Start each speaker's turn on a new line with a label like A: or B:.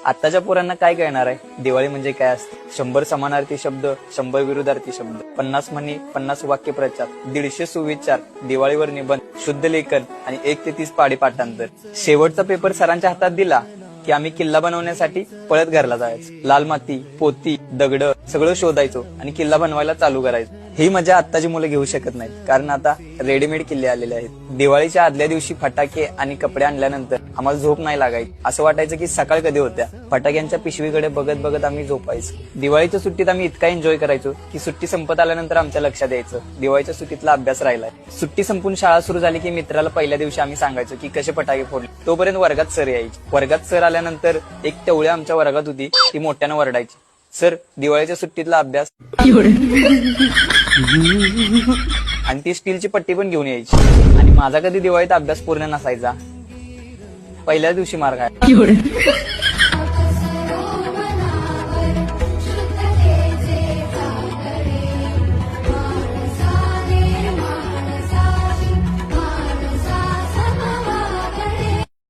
A: आताच्या पोरांना काय कळणार आहे दिवाळी म्हणजे काय असते? 100 समानार्थी शब्द, 100 विरुद्धार्थी शब्द, 50 म्हणी, 50 वाक्यप्रचार, 150 सुविचार, दिवाळीवर निबंध, शुद्ध लेखन आणि 1 ते 30 पाढे पाठांतर. शेवटचा पेपर सरांच्या हातात दिला की आम्ही किल्ला बनवण्यासाठी पळत घरला जायचो. लाल माती, पोती, दगड सगळं शोधायचो आणि किल्ला बनवायला चालू करायचो. ही मजा आत्ताची मुलं घेऊ शकत नाहीत, कारण आता रेडीमेड किल्ले आलेले आहेत. दिवाळीच्या आदल्या दिवशी फटाके आणि कपडे आणल्यानंतर आम्हाला झोप नाही लागायची. असं वाटायचं की सकाळ कधी होत्या. फटाक्यांच्या पिशवीकडे बघत बघत आम्ही झोपायचो. दिवाळीच्या सुट्टीत आम्ही इतका एन्जॉय करायचो की सुट्टी संपत आल्यानंतर आमच्या लक्षात यायचं दिवाळीच्या सुट्टीतला अभ्यास राहिलाय. सुट्टी संपून शाळा सुरू झाली की मित्राला पहिल्या दिवशी आम्ही सांगायचो की कसे फटाके फोडले. तोपर्यंत वर्गात सर यायचे. वर्गात सर आल्यानंतर एक टवळी आमच्या वर्गात होती, ती मोठ्यानं वरडायची, सर दिवाळीच्या सुट्टीतला अभ्यास. आणि ती स्टीलची पट्टी पण घेऊन यायची. आणि माझा कधी दिवाळीत अभ्यास पूर्ण नसायचा. पहिल्याच दिवशी मार खायचा.